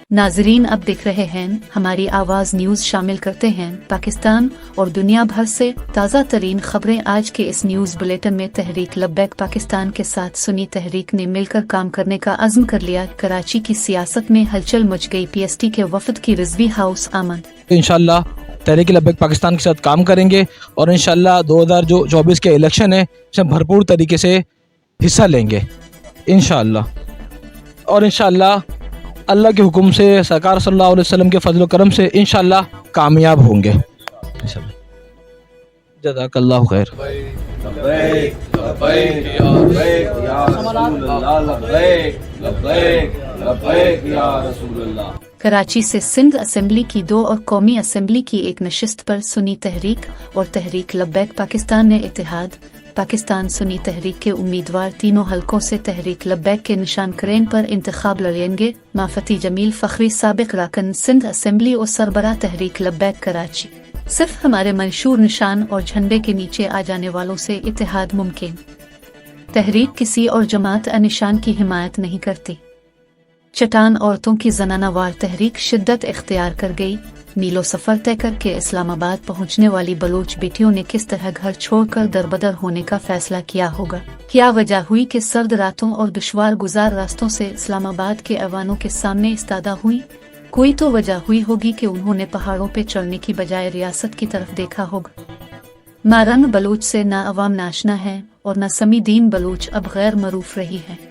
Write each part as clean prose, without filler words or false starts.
नाजरीन, अब देख रहे हैं हमारी आवाज न्यूज। शामिल करते हैं पाकिस्तान और दुनिया भर से ताज़ा तरीन खबरें। आज के इस न्यूज बुलेटिन में तहरीक लब्बैक पाकिस्तान के साथ सुन्नी तहरीक ने मिलकर काम करने का अज़्म कर लिया। कराची की सियासत में हलचल मच गई। PST के वफद की रिजवी हाउस आमद। इंशाल्लाह तहरीक लब्बैक पाकिस्तान के साथ काम करेंगे और इंशाल्लाह 2024 के इलेक्शन है इसमें भरपूर तरीके से हिस्सा लेंगे इंशाल्लाह। और इंशाल्लाह अल्लाह के हुक्म से, सरकार सल्लल्लाहु अलैहि वसल्लम के फजल करम से इंशाल्लाह कामयाब होंगे इंशाल्लाह। जज़ाकल्लाहु खैर। कराची से सिंध असेंबली की 2 और कौमी असेंबली की एक नशिस्त पर सुन्नी तहरीक और तहरीक लब्बैक पाकिस्तान ने इत्तेहाद। पाकिस्तान सुन्नी तहरीक के उम्मीदवार तीनों हलकों से तहरीक लब्बैक के निशान करेन पर इंतखाब लड़ेंगे। माफती जमील फखरी साबिक राकन सिंध असेंबली और सरबराह तहरीक लब्बैक कराची। सिर्फ हमारे मंशूर निशान और झंडे के नीचे आ जाने वालों से इत्तेहाद मुमकिन। तहरीक किसी और जमात निशान की हिमायत नहीं करती। चटान औरतों की जनानावार तहरीक शिद्दत इख्तियार कर गई। मीलों सफर तय करके इस्लामाबाद पहुंचने वाली बलोच बेटियों ने किस तरह घर छोड़कर दरबदर होने का फैसला किया होगा? क्या वजह हुई कि सर्द रातों और दुश्वार गुजार रास्तों से इस्लामाबाद के ऐवानों के सामने इस्तादा हुई? कोई तो वजह हुई होगी कि उन्होंने पहाड़ों पे चढ़ने की बजाय रियासत की तरफ देखा होगा। मारंग बलोच से ना अवाम नाशना है और न समीदीन बलोच अब गैर मरूफ रही है।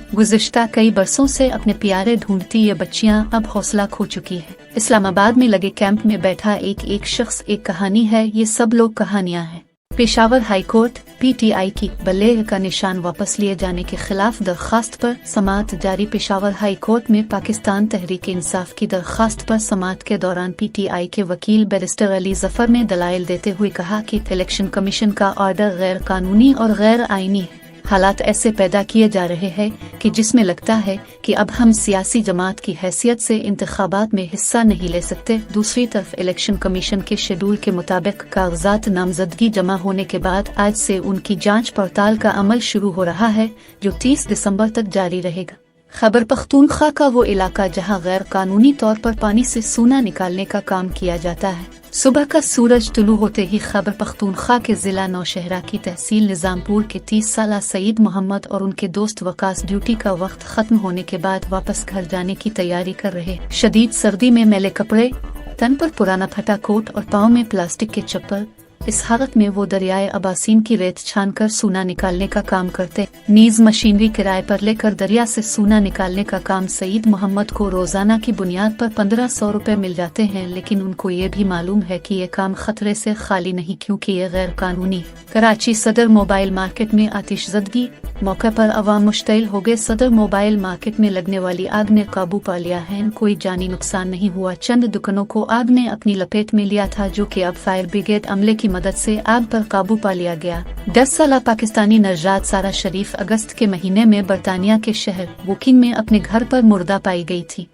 गुज़िश्ता कई बरसों से अपने प्यारे ढूंढती ये बच्चियां अब हौसला खो चुकी है। इस्लामाबाद में लगे कैंप में बैठा एक शख्स एक कहानी है। ये सब लोग कहानियां हैं। पेशावर हाई कोर्ट PTI की बल्ले का निशान वापस लिए जाने के खिलाफ दरखास्त पर समाअत जारी। पेशावर हाई कोर्ट में पाकिस्तान तहरीक इंसाफ की दरखास्त पर समाअत के दौरान PTI के वकील बैरिस्टर अली जफर ने दलाइल देते हुए कहा कि इलेक्शन कमीशन का ऑर्डर गैर कानूनी और गैर आईनी है। हालात ऐसे पैदा किए जा रहे हैं कि जिसमें लगता है कि अब हम सियासी जमात की हैसियत से इंतखाबात में हिस्सा नहीं ले सकते। दूसरी तरफ इलेक्शन कमीशन के शेड्यूल के मुताबिक कागजात नामजदगी जमा होने के बाद आज से उनकी जांच पड़ताल का अमल शुरू हो रहा है, जो 30 दिसंबर तक जारी रहेगा। खैबर पख्तूनख्वा का वो इलाका जहां गैर कानूनी तौर पर पानी से सूना निकालने का काम किया जाता है। सुबह का सूरज तुलू होते ही खैबर पख्तूनख्वा के जिला नौशहरा की तहसील निजामपुर के 30 साला सईद मोहम्मद और उनके दोस्त वकास ड्यूटी का वक्त खत्म होने के बाद वापस घर जाने की तैयारी कर रहे। शदीद सर्दी में मैले कपड़े, तन पर पुराना फटा कोट और पाँव में प्लास्टिक के चप्पल। इस हालत में वो दरियाए अबासीन की रेत छानकर सूना निकालने का काम करते। नीज मशीनरी किराए पर लेकर दरिया से सूना निकालने का काम सईद मोहम्मद को रोजाना की बुनियाद पर 1500 रुपए मिल जाते हैं, लेकिन उनको ये भी मालूम है कि ये काम खतरे से खाली नहीं, क्योंकि ये गैर कानूनी। कराची सदर मोबाइल मार्केट में आतिशज़दगी। मौके पर अवाम मुश्तइल हो गए। सदर मोबाइल मार्केट में लगने वाली आग ने काबू पा लिया है। कोई जानी नुकसान नहीं हुआ। चंद दुकानों को आग ने अपनी लपेट में लिया था, जो कि अब फायर ब्रिगेड अमले की मदद से आग पर काबू पा लिया गया। 10 साला पाकिस्तानी नौजवान सारा शरीफ अगस्त के महीने में बरतानिया के शहर वोकिंग में अपने घर पर मुर्दा पाई गई थी।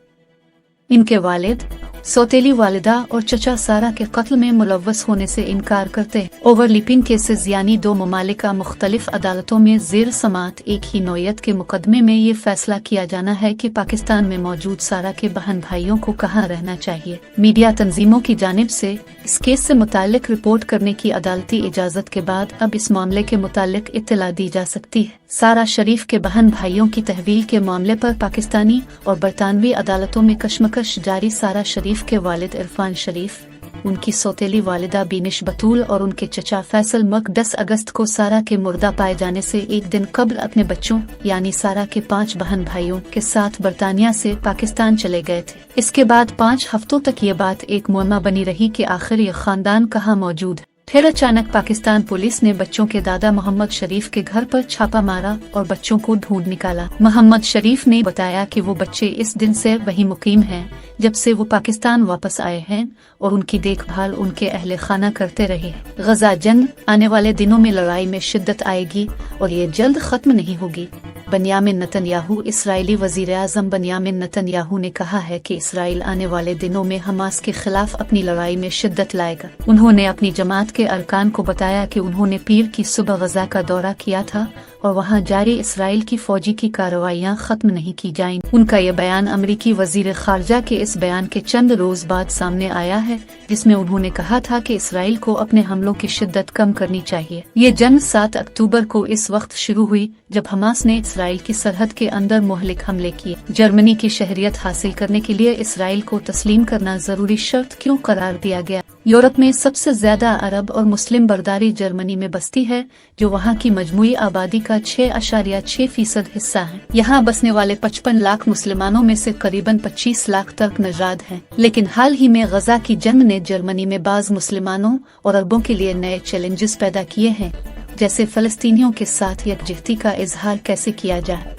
इनके वालिद, सौतेली वालिदा और चचा सारा के कत्ल में मुलव्वस होने से इनकार करते। ओवरलिपिंग केसेस यानी 2 ममालिका मुख्तलिफ अदालतों में ज़ेर समाअत एक ही नौयत के मुकदमे में ये फैसला किया जाना है कि पाकिस्तान में मौजूद सारा के बहन भाइयों को कहाँ रहना चाहिए। मीडिया तंजीमों की जानिब से इस केस से मुताल्लिक रिपोर्ट करने की अदालती इजाज़त के बाद अब इस मामले के मुताल्लिक इत्तला दी जा सकती है। सारा शरीफ के बहन भाइयों की तहवील के मामले पर पाकिस्तानी और बरतानवी अदालतों में कशमकश जारी। सारा शरीफ के वालिद इरफान शरीफ, उनकी सौतेली वालिदा बीनिश बतूल और उनके चचा फैसल मक 10 अगस्त को सारा के मुर्दा पाए जाने से एक दिन कबल अपने बच्चों यानी सारा के 5 बहन भाइयों के साथ बरतानिया से पाकिस्तान चले गए थे। इसके बाद 5 हफ्तों तक ये बात एक मुअम्मा बनी रही कि आखिर ये खानदान कहाँ मौजूद है। फिर अचानक पाकिस्तान पुलिस ने बच्चों के दादा मोहम्मद शरीफ के घर पर छापा मारा और बच्चों को ढूंढ निकाला। मोहम्मद शरीफ ने बताया कि वो बच्चे इस दिन से वहीं मुकीम हैं जब से वो पाकिस्तान वापस आए हैं और उनकी देखभाल उनके अहले खाना करते रहे। गजा जंग आने वाले दिनों में लड़ाई में शिद्दत आएगी और ये जल्द खत्म नहीं होगी। बनियामिन नेतन्याहू। इसराइली वज़ीर आज़म बनियामिन नेतन्याहू ने कहा है कि इसराइल आने वाले दिनों में हमास के खिलाफ अपनी लड़ाई में शिद्दत लाएगा। उन्होंने अपनी जमात के अरकान को बताया कि उन्होंने पीर की सुबह गजा का दौरा किया था और वहां जारी इसराइल की फौजी की कार्रवाइयां खत्म नहीं की जाएंगी। उनका यह बयान अमरीकी वज़ीर ख़ारजा के इस बयान के चंद रोज बाद सामने आया है, जिसमें उन्होंने कहा था कि इसराइल को अपने हमलों की शिद्दत कम करनी चाहिए। ये जंग 7 अक्टूबर को इस वक्त शुरू हुई जब हमास ने इसराइल की सरहद के अंदर मुहलिक हमले किए। जर्मनी की शहरियत हासिल करने के लिए इसराइल को तस्लीम करना जरूरी शर्त क्यों करार दिया गया? यूरोप में सबसे ज्यादा अरब और मुस्लिम बर्दारी जर्मनी में बसती है, जो वहाँ की मजमूई आबादी का 6.6% हिस्सा है। यहाँ बसने वाले 55 लाख मुसलमानों में से करीबन 25 लाख तुर्क नजाद हैं। लेकिन हाल ही में गजा की जंग ने जर्मनी में बाज मुसलमानों और अरबों के लिए नए चैलेंजेस पैदा किए हैं, जैसे फलस्तीनियों के साथ यकजहती का इजहार कैसे किया जाए।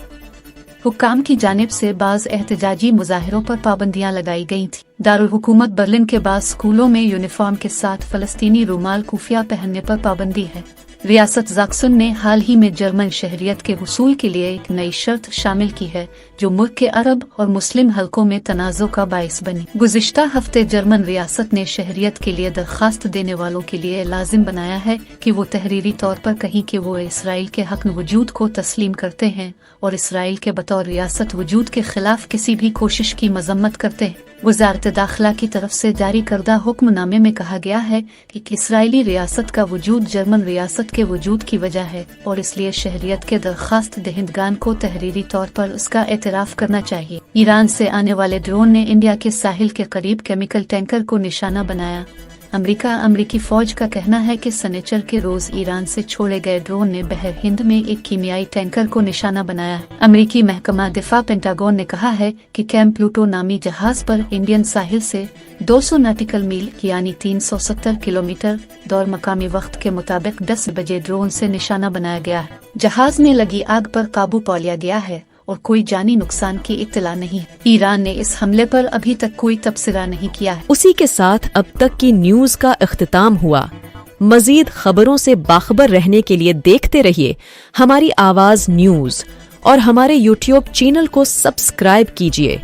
हुक्काम की जानिब से बाज एहतजाजी मुजाहिरों पर पाबंदियां लगाई गई थी। दारुल हुकूमत बर्लिन के बाद स्कूलों में यूनिफॉर्म के साथ फलस्तीनी रुमाल कुफिया पहनने पर पाबंदी है। रियासत ज़ाक्सन ने हाल ही में जर्मन शहरियत के हुसूल के लिए एक नई शर्त शामिल की है, जो मुल्क के अरब और मुस्लिम हलकों में तनाज़ो का बाइस बनी। गुज़िश्ता हफ्ते जर्मन रियासत ने शहरियत के लिए दरख्वास्त देने वालों के लिए लाजिम बनाया है कि वो तहरीरी तौर पर कहीं कि वो इसराइल के हक वजूद को तस्लीम करते हैं और इसराइल के बतौर रियासत वजूद के खिलाफ किसी भी कोशिश की मजम्मत करते हैं। वज़ारत दाखिला की तरफ से जारी करदा हुक्मनामे में कहा गया है कि इसराइली रियासत का वजूद जर्मन रियासत के वजूद की वजह है और इसलिए शहरियत के दरख्वास्त दहिंदगान को तहरीरी तौर पर उसका एतराफ़ करना चाहिए। ईरान से आने वाले ड्रोन ने इंडिया के साहिल के करीब केमिकल टैंकर को निशाना बनाया। अमरीकी फौज का कहना है कि सनीचर के रोज ईरान से छोड़े गए ड्रोन ने बहर हिंद में एक कीमियाई टैंकर को निशाना बनाया है। अमरीकी महकमा दिफा पेंटागन ने कहा है कि कैंप प्लूटो नामी जहाज पर इंडियन साहिल से 200 नॉटिकल मील यानी 370 किलोमीटर दौर मकामी वक्त के मुताबिक 10 बजे ड्रोन से निशाना बनाया गया है। जहाज में लगी आग पर काबू पा लिया गया है और कोई जानी नुकसान की इत्तला नहीं है। ईरान ने इस हमले पर अभी तक कोई तबसरा नहीं किया है। उसी के साथ अब तक की न्यूज का इख्तिताम हुआ। मजीद खबरों से बाखबर रहने के लिए देखते रहिए हमारी आवाज न्यूज और हमारे YouTube चैनल को सब्सक्राइब कीजिए।